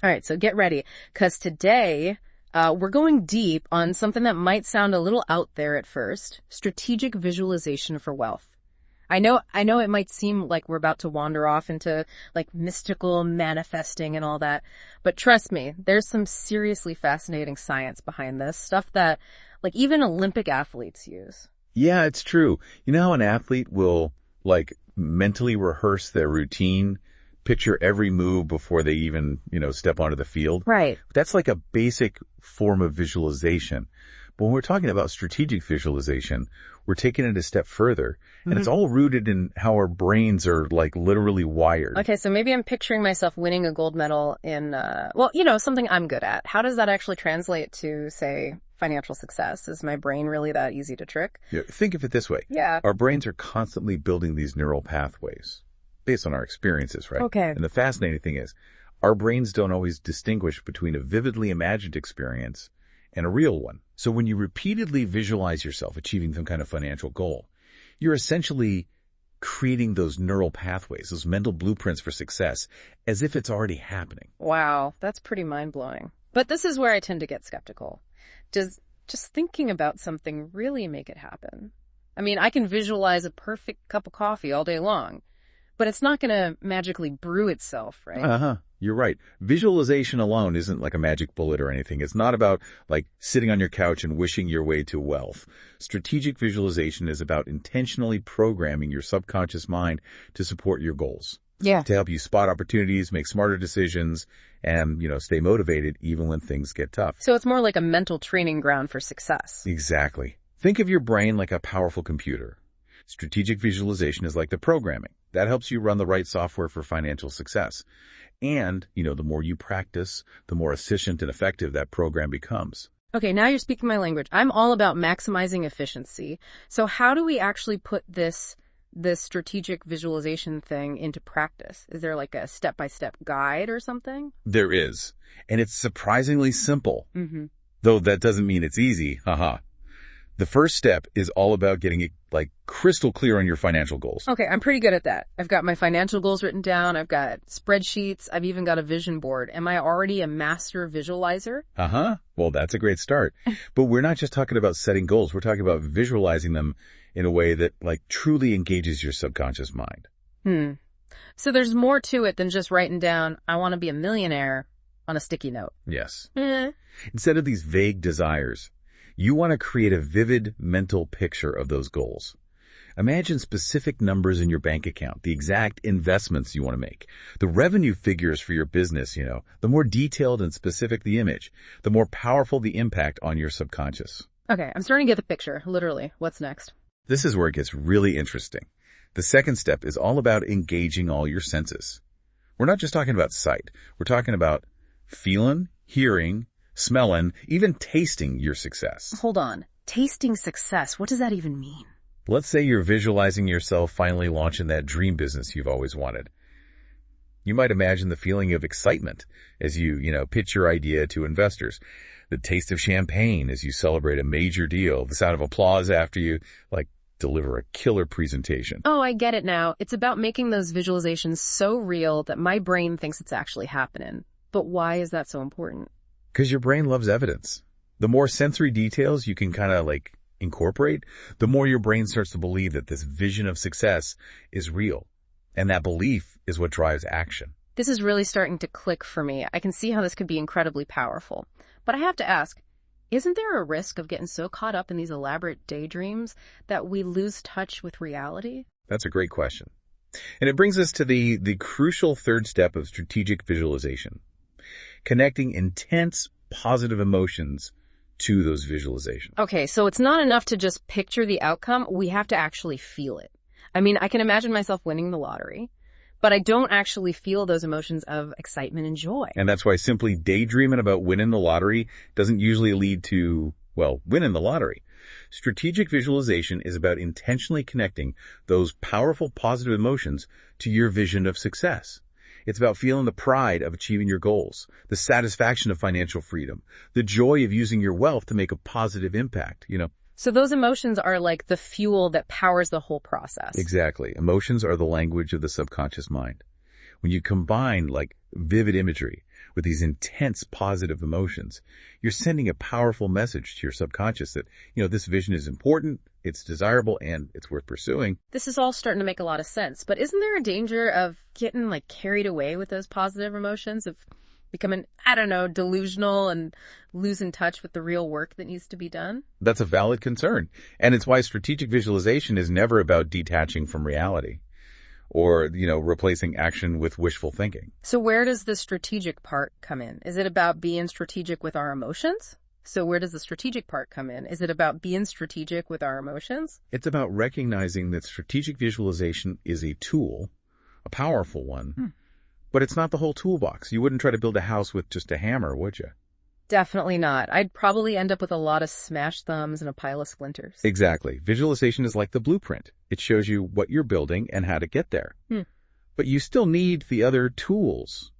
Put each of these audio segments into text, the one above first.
All right, so get ready, because today we're going deep on something that might sound a little out there at first: strategic visualization for wealth. I know it might seem like we're about to wander off into like mystical manifesting and all that, but trust me, there's some seriously fascinating science behind this, stuff that like even Olympic athletes use. Yeah, it's true. You know how an athlete will like mentally rehearse their routine, picture every move before they even, step onto the field? Right. That's like a basic form of visualization. But when we're talking about strategic visualization, we're taking it a step further, and it's all rooted in how our brains are like literally wired. Okay, so maybe I'm picturing myself winning a gold medal in, something I'm good at. How does that actually translate to, say, financial success? Is my brain really that easy to trick? Yeah, think of it this way. Yeah. Our brains are constantly building these neural pathways based on our experiences, right? Okay. And the fascinating thing is, our brains don't always distinguish between a vividly imagined experience and a real one. So when you repeatedly visualize yourself achieving some kind of financial goal, you're essentially creating those neural pathways, those mental blueprints for success, as if it's already happening. Wow, that's pretty mind-blowing. But this is where I tend to get skeptical. Does just thinking about something really make it happen? I mean, I can visualize a perfect cup of coffee all day long, but it's not going to magically brew itself, right? You're right. Visualization alone isn't like a magic bullet or anything. It's not about like sitting on your couch and wishing your way to wealth. Strategic visualization is about intentionally programming your subconscious mind to support your goals. Yeah. To help you spot opportunities, make smarter decisions, and, stay motivated even when things get tough. So it's more like a mental training ground for success. Exactly. Think of your brain like a powerful computer. Strategic visualization is like the programming. That helps you run the right software for financial success. And, the more you practice, the more efficient and effective that program becomes. Okay, now you're speaking my language. I'm all about maximizing efficiency. So how do we actually put this strategic visualization thing into practice? Is there like a step-by-step guide or something? There is. And it's surprisingly simple. Though that doesn't mean it's easy. The first step is all about getting it like crystal clear on your financial goals. Okay, I'm pretty good at that. I've got my financial goals written down. I've got spreadsheets. I've even got a vision board. Am I already a master visualizer? Well, that's a great start. But we're not just talking about setting goals. We're talking about visualizing them in a way that like truly engages your subconscious mind. So there's more to it than just writing down, I want to be a millionaire on a sticky note. Yes. Instead of these vague desires, you want to create a vivid mental picture of those goals. Imagine specific numbers in your bank account, the exact investments you want to make, the revenue figures for your business, the more detailed and specific the image, the more powerful the impact on your subconscious. Okay, I'm starting to get the picture, literally. What's next? This is where it gets really interesting. The second step is all about engaging all your senses. We're not just talking about sight. We're talking about feeling, hearing, smelling, even tasting your success. Hold on. Tasting success. What does that even mean? Let's say you're visualizing yourself finally launching that dream business you've always wanted. You might imagine the feeling of excitement as you, pitch your idea to investors. The taste of champagne as you celebrate a major deal. The sound of applause after you, deliver a killer presentation. Oh, I get it now. It's about making those visualizations so real that my brain thinks it's actually happening. But why is that so important? Because your brain loves evidence. The more sensory details you can kind of incorporate, the more your brain starts to believe that this vision of success is real. And that belief is what drives action. This is really starting to click for me. I can see how this could be incredibly powerful. But I have to ask, isn't there a risk of getting so caught up in these elaborate daydreams that we lose touch with reality? That's a great question. And it brings us to the crucial third step of strategic visualization. Connecting intense positive emotions to those visualizations. Okay, so it's not enough to just picture the outcome. We have to actually feel it. I mean, I can imagine myself winning the lottery, but I don't actually feel those emotions of excitement and joy. And that's why simply daydreaming about winning the lottery doesn't usually lead to, winning the lottery. Strategic visualization is about intentionally connecting those powerful positive emotions to your vision of success. It's about feeling the pride of achieving your goals, the satisfaction of financial freedom, the joy of using your wealth to make a positive impact, So those emotions are like the fuel that powers the whole process. Exactly. Emotions are the language of the subconscious mind. When you combine like vivid imagery with these intense positive emotions, you're sending a powerful message to your subconscious that, this vision is important, it's desirable, and it's worth pursuing. This is all starting to make a lot of sense, but isn't there a danger of getting carried away with those positive emotions, of becoming, delusional and losing touch with the real work that needs to be done? That's a valid concern. And it's why strategic visualization is never about detaching from reality or, replacing action with wishful thinking. So where does the strategic part come in? Is it about being strategic with our emotions? So where does the strategic part come in? Is it about being strategic with our emotions? It's about recognizing that strategic visualization is a tool, a powerful one, but it's not the whole toolbox. You wouldn't try to build a house with just a hammer, would you? Definitely not. I'd probably end up with a lot of smashed thumbs and a pile of splinters. Exactly. Visualization is like the blueprint. It shows you what you're building and how to get there. But you still need the other tools,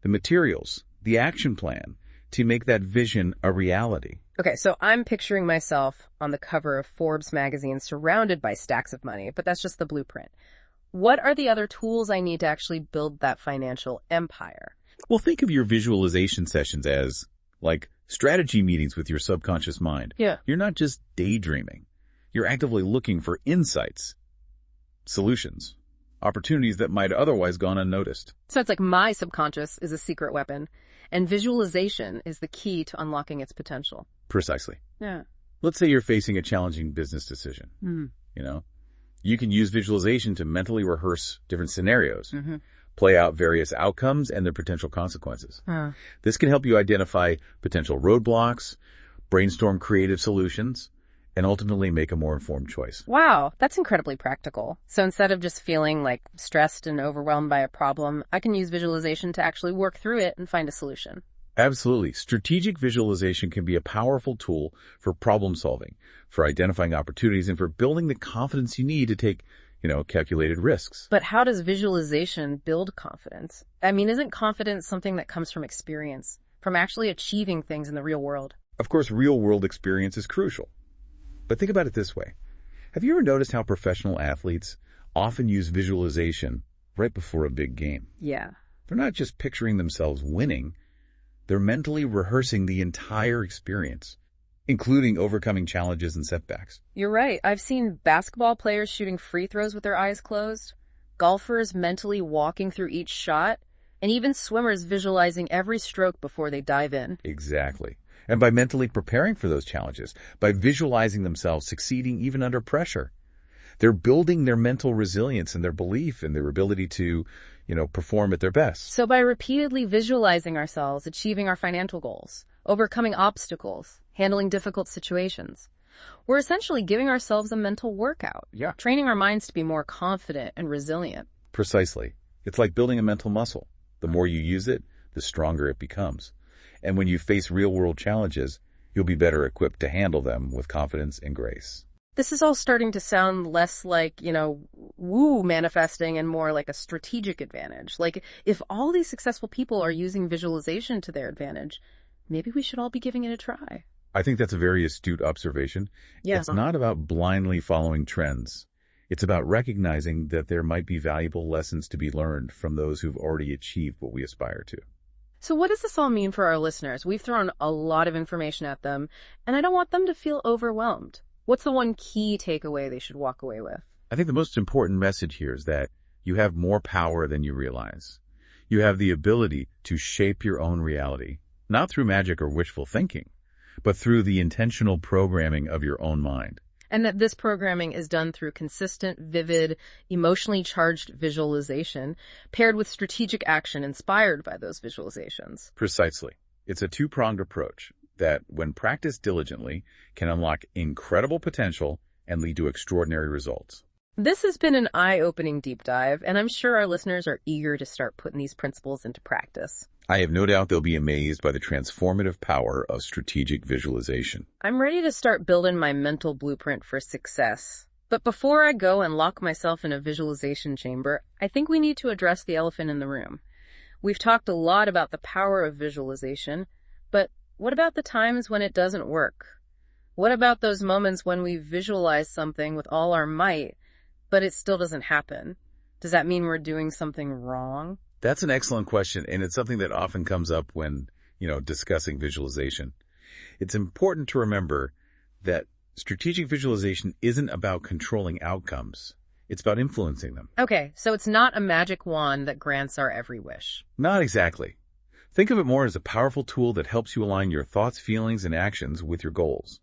the materials, the action plan to make that vision a reality. Okay, so I'm picturing myself on the cover of Forbes magazine surrounded by stacks of money, but that's just the blueprint. What are the other tools I need to actually build that financial empire? Well, think of your visualization sessions as like strategy meetings with your subconscious mind. Yeah. You're not just daydreaming. You're actively looking for insights, solutions, opportunities that might otherwise gone unnoticed. So it's like my subconscious is a secret weapon, and visualization is the key to unlocking its potential. Precisely. Yeah. Let's say you're facing a challenging business decision. You can use visualization to mentally rehearse different scenarios, play out various outcomes and their potential consequences. This can help you identify potential roadblocks, brainstorm creative solutions, and ultimately make a more informed choice. Wow, that's incredibly practical. So instead of just feeling stressed and overwhelmed by a problem, I can use visualization to actually work through it and find a solution. Absolutely. Strategic visualization can be a powerful tool for problem solving, for identifying opportunities, and for building the confidence you need to take, calculated risks. But how does visualization build confidence? I mean, isn't confidence something that comes from experience, from actually achieving things in the real world? Of course, real-world experience is crucial. But think about it this way. Have you ever noticed how professional athletes often use visualization right before a big game? Yeah. They're not just picturing themselves winning. They're mentally rehearsing the entire experience, including overcoming challenges and setbacks. You're right. I've seen basketball players shooting free throws with their eyes closed, golfers mentally walking through each shot, and even swimmers visualizing every stroke before they dive in. Exactly. And by mentally preparing for those challenges, by visualizing themselves succeeding even under pressure, they're building their mental resilience and their belief in their ability to, perform at their best. So by repeatedly visualizing ourselves achieving our financial goals, overcoming obstacles, handling difficult situations, we're essentially giving ourselves a mental workout. Yeah. Training our minds to be more confident and resilient. Precisely. It's like building a mental muscle. The more you use it, the stronger it becomes. And when you face real-world challenges, you'll be better equipped to handle them with confidence and grace. This is all starting to sound less like, woo manifesting and more like a strategic advantage. Like, if all these successful people are using visualization to their advantage, maybe we should all be giving it a try. I think that's a very astute observation. Yeah. It's not about blindly following trends. It's about recognizing that there might be valuable lessons to be learned from those who've already achieved what we aspire to. So what does this all mean for our listeners? We've thrown a lot of information at them, and I don't want them to feel overwhelmed. What's the one key takeaway they should walk away with? I think the most important message here is that you have more power than you realize. You have the ability to shape your own reality, not through magic or wishful thinking, but through the intentional programming of your own mind. And that this programming is done through consistent, vivid, emotionally charged visualization paired with strategic action inspired by those visualizations. Precisely. It's a two-pronged approach that, when practiced diligently, can unlock incredible potential and lead to extraordinary results. This has been an eye-opening deep dive, and I'm sure our listeners are eager to start putting these principles into practice. I have no doubt they'll be amazed by the transformative power of strategic visualization. I'm ready to start building my mental blueprint for success. But before I go and lock myself in a visualization chamber, I think we need to address the elephant in the room. We've talked a lot about the power of visualization, but what about the times when it doesn't work? What about those moments when we visualize something with all our might, but it still doesn't happen? Does that mean we're doing something wrong? That's an excellent question, and it's something that often comes up when, discussing visualization. It's important to remember that strategic visualization isn't about controlling outcomes. It's about influencing them. Okay, so it's not a magic wand that grants our every wish. Not exactly. Think of it more as a powerful tool that helps you align your thoughts, feelings, and actions with your goals.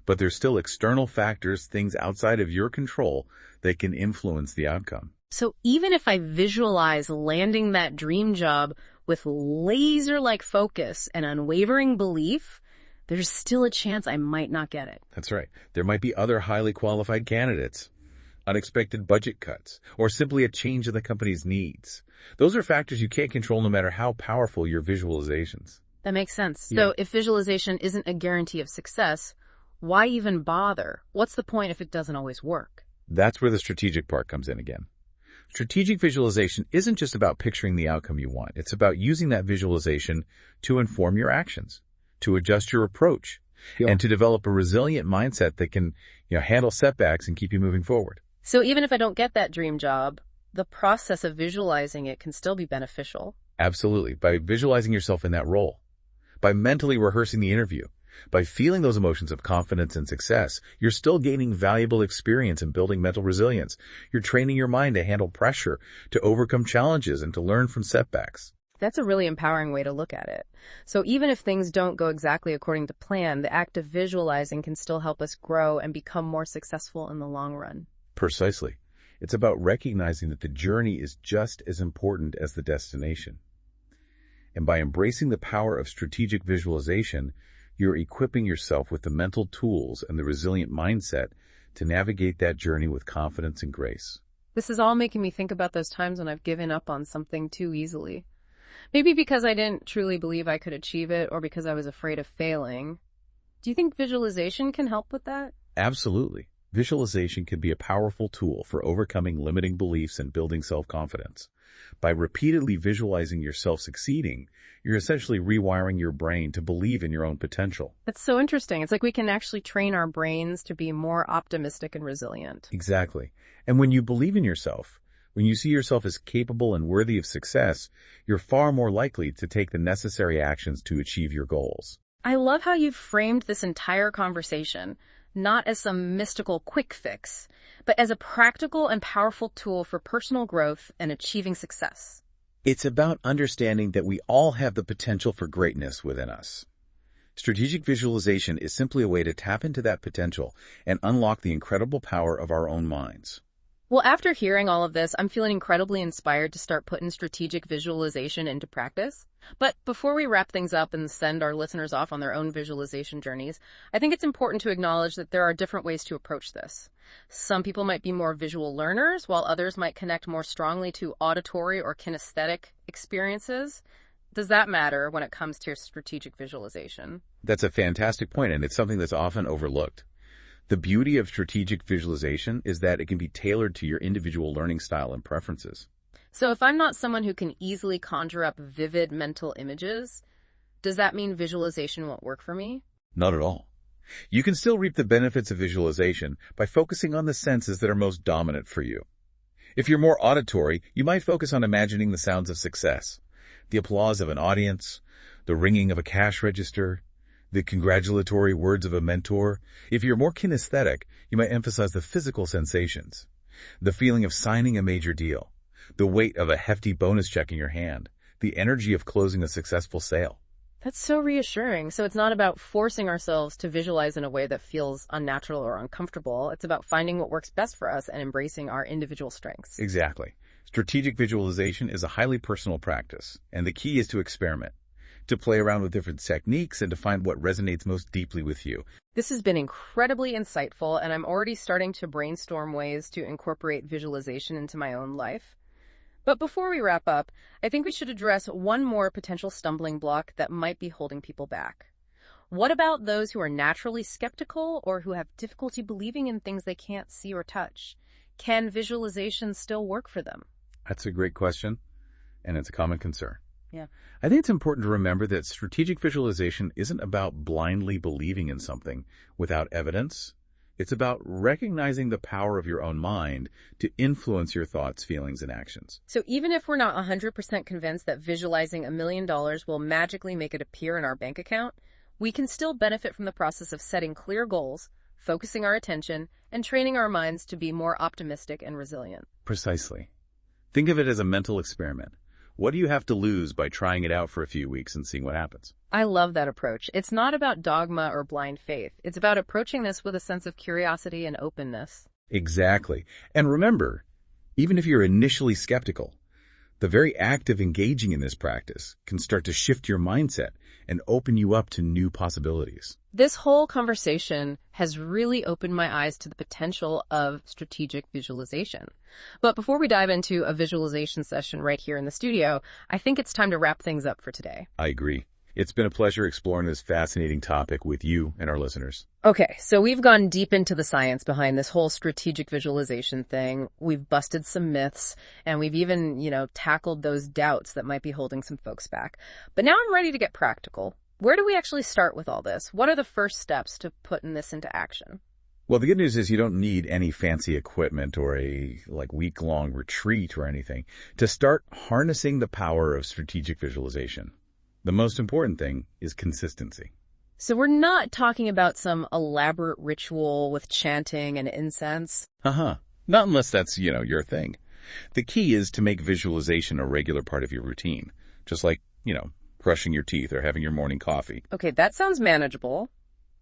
But there's still external factors, things outside of your control, that can influence the outcome. So even if I visualize landing that dream job with laser-like focus and unwavering belief, there's still a chance I might not get it. That's right. There might be other highly qualified candidates, unexpected budget cuts, or simply a change in the company's needs. Those are factors you can't control no matter how powerful your visualizations. That makes sense. Yeah. So if visualization isn't a guarantee of success, why even bother? What's the point if it doesn't always work? That's where the strategic part comes in again. Strategic visualization isn't just about picturing the outcome you want. It's about using that visualization to inform your actions, to adjust your approach, and to develop a resilient mindset that can, handle setbacks and keep you moving forward. So even if I don't get that dream job, the process of visualizing it can still be beneficial. Absolutely. By visualizing yourself in that role, by mentally rehearsing the interview, by feeling those emotions of confidence and success, you're still gaining valuable experience and building mental resilience. You're training your mind to handle pressure, to overcome challenges, and to learn from setbacks. That's a really empowering way to look at it. So even if things don't go exactly according to plan, the act of visualizing can still help us grow and become more successful in the long run. Precisely. It's about recognizing that the journey is just as important as the destination. And by embracing the power of strategic visualization, you're equipping yourself with the mental tools and the resilient mindset to navigate that journey with confidence and grace. This is all making me think about those times when I've given up on something too easily. Maybe because I didn't truly believe I could achieve it or because I was afraid of failing. Do you think visualization can help with that? Absolutely. Visualization can be a powerful tool for overcoming limiting beliefs and building self-confidence. By repeatedly visualizing yourself succeeding, you're essentially rewiring your brain to believe in your own potential. That's so interesting. It's like we can actually train our brains to be more optimistic and resilient. Exactly. And when you believe in yourself, when you see yourself as capable and worthy of success, you're far more likely to take the necessary actions to achieve your goals. I love how you've framed this entire conversation, not as some mystical quick fix, but as a practical and powerful tool for personal growth and achieving success. It's about understanding that we all have the potential for greatness within us. Strategic visualization is simply a way to tap into that potential and unlock the incredible power of our own minds. Well, after hearing all of this, I'm feeling incredibly inspired to start putting strategic visualization into practice. But before we wrap things up and send our listeners off on their own visualization journeys, I think it's important to acknowledge that there are different ways to approach this. Some people might be more visual learners, while others might connect more strongly to auditory or kinesthetic experiences. Does that matter when it comes to strategic visualization? That's a fantastic point, and it's something that's often overlooked. The beauty of strategic visualization is that it can be tailored to your individual learning style and preferences. So if I'm not someone who can easily conjure up vivid mental images, does that mean visualization won't work for me? Not at all. You can still reap the benefits of visualization by focusing on the senses that are most dominant for you. If you're more auditory, you might focus on imagining the sounds of success, the applause of an audience, the ringing of a cash register, the congratulatory words of a mentor. If you're more kinesthetic, you might emphasize the physical sensations, the feeling of signing a major deal, the weight of a hefty bonus check in your hand, the energy of closing a successful sale. That's so reassuring. So it's not about forcing ourselves to visualize in a way that feels unnatural or uncomfortable. It's about finding what works best for us and embracing our individual strengths. Exactly. Strategic visualization is a highly personal practice, and the key is to experiment, to play around with different techniques and to find what resonates most deeply with you. This has been incredibly insightful, and I'm already starting to brainstorm ways to incorporate visualization into my own life. But before we wrap up, I think we should address one more potential stumbling block that might be holding people back. What about those who are naturally skeptical or who have difficulty believing in things they can't see or touch? Can visualization still work for them? That's a great question, and it's a common concern. Yeah. I think it's important to remember that strategic visualization isn't about blindly believing in something without evidence, It's about recognizing the power of your own mind to influence your thoughts, feelings, and actions. So even if we're not 100% convinced that visualizing $1 million will magically make it appear in our bank account, we can still benefit from the process of setting clear goals, focusing our attention, and training our minds to be more optimistic and resilient. Precisely. Think of it as a mental experiment. What do you have to lose by trying it out for a few weeks and seeing what happens? I love that approach. It's not about dogma or blind faith. It's about approaching this with a sense of curiosity and openness. Exactly. And remember, even if you're initially skeptical, the very act of engaging in this practice can start to shift your mindset and open you up to new possibilities. This whole conversation has really opened my eyes to the potential of strategic visualization. But before we dive into a visualization session right here in the studio, I think it's time to wrap things up for today. I agree. It's been a pleasure exploring this fascinating topic with you and our listeners. Okay, so we've gone deep into the science behind this whole strategic visualization thing. We've busted some myths, and we've even, tackled those doubts that might be holding some folks back. But now I'm ready to get practical. Where do we actually start with all this? What are the first steps to putting this into action? Well, the good news is you don't need any fancy equipment or a week-long retreat or anything to start harnessing the power of strategic visualization. The most important thing is consistency. So we're not talking about some elaborate ritual with chanting and incense. Not unless that's, your thing. The key is to make visualization a regular part of your routine. Just like, brushing your teeth or having your morning coffee. Okay, that sounds manageable.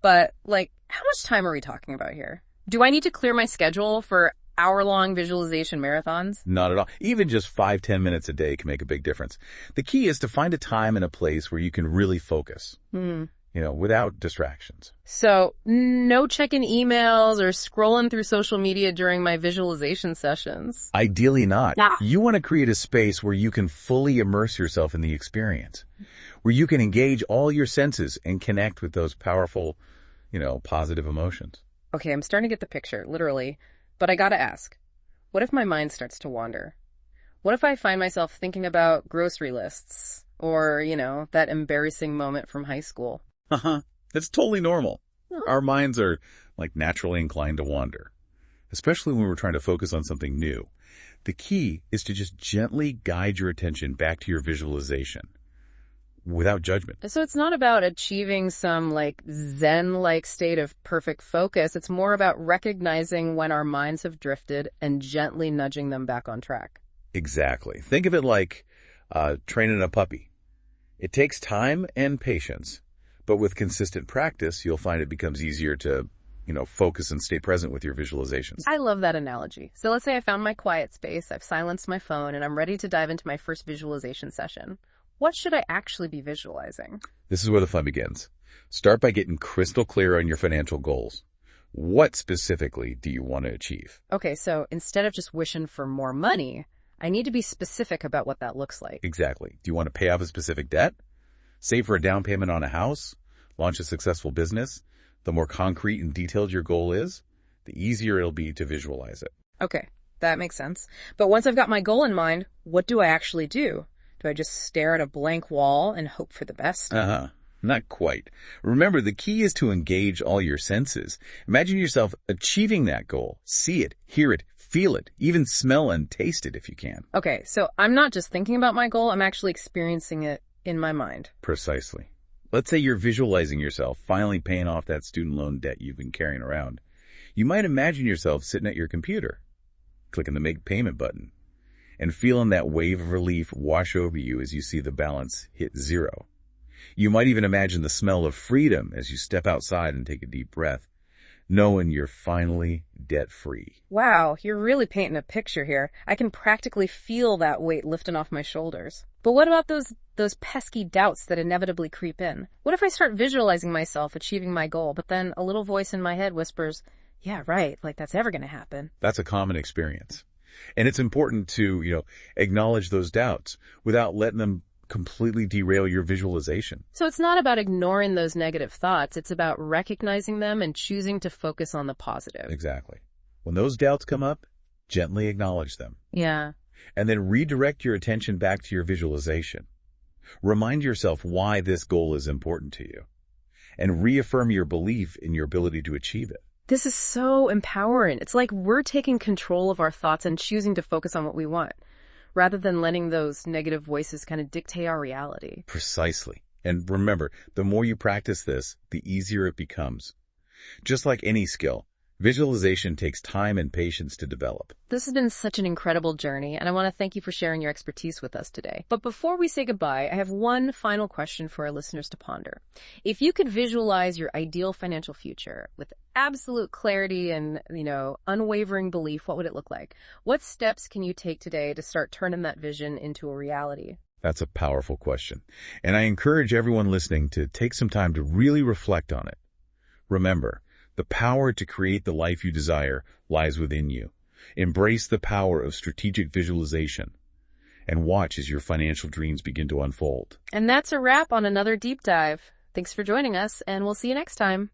But, how much time are we talking about here? Do I need to clear my schedule for hour-long visualization marathons? Not at all. Even just 5-10 minutes a day can make a big difference. The key is to find a time and a place where you can really focus, without distractions. So no checking emails or scrolling through social media during my visualization sessions. Ideally not. Yeah. You want to create a space where you can fully immerse yourself in the experience, where you can engage all your senses and connect with those powerful, positive emotions. Okay, I'm starting to get the picture, literally. But I gotta ask, what if my mind starts to wander? What if I find myself thinking about grocery lists or, that embarrassing moment from high school? That's totally normal. Our minds are naturally inclined to wander, especially when we're trying to focus on something new. The key is to just gently guide your attention back to your visualization without judgment. So it's not about achieving some Zen-like state of perfect focus. It's more about recognizing when our minds have drifted and gently nudging them back on track. Exactly. Think of it like training a puppy. It takes time and patience, but with consistent practice, you'll find it becomes easier to, focus and stay present with your visualizations. I love that analogy. So let's say I found my quiet space, I've silenced my phone, and I'm ready to dive into my first visualization session. What should I actually be visualizing? This is where the fun begins. Start by getting crystal clear on your financial goals. What specifically do you want to achieve? Okay, so instead of just wishing for more money, I need to be specific about what that looks like. Exactly. Do you want to pay off a specific debt? Save for a down payment on a house? Launch a successful business? The more concrete and detailed your goal is, the easier it'll be to visualize it. Okay, that makes sense. But once I've got my goal in mind, what do I actually do? Do I just stare at a blank wall and hope for the best? Not quite. Remember, the key is to engage all your senses. Imagine yourself achieving that goal. See it, hear it, feel it, even smell and taste it if you can. Okay, so I'm not just thinking about my goal, I'm actually experiencing it in my mind. Precisely. Let's say you're visualizing yourself finally paying off that student loan debt you've been carrying around. You might imagine yourself sitting at your computer, clicking the Make Payment button, and feeling that wave of relief wash over you as you see the balance hit zero. You might even imagine the smell of freedom as you step outside and take a deep breath, knowing you're finally debt-free. Wow, you're really painting a picture here. I can practically feel that weight lifting off my shoulders. But what about those pesky doubts that inevitably creep in? What if I start visualizing myself achieving my goal, but then a little voice in my head whispers, yeah, right, that's ever going to happen? That's a common experience. And it's important to, acknowledge those doubts without letting them completely derail your visualization. So it's not about ignoring those negative thoughts. It's about recognizing them and choosing to focus on the positive. Exactly. When those doubts come up, gently acknowledge them. Yeah. And then redirect your attention back to your visualization. Remind yourself why this goal is important to you. And reaffirm your belief in your ability to achieve it. This is so empowering. It's like we're taking control of our thoughts and choosing to focus on what we want, rather than letting those negative voices kind of dictate our reality. Precisely. And remember, the more you practice this, the easier it becomes. Just like any skill, visualization takes time and patience to develop. This has been such an incredible journey, and I want to thank you for sharing your expertise with us today. But before we say goodbye, I have one final question for our listeners to ponder. If you could visualize your ideal financial future with absolute clarity and, unwavering belief, what would it look like? What steps can you take today to start turning that vision into a reality? That's a powerful question. And I encourage everyone listening to take some time to really reflect on it. Remember, the power to create the life you desire lies within you. Embrace the power of strategic visualization and watch as your financial dreams begin to unfold. And that's a wrap on another deep dive. Thanks for joining us, and we'll see you next time.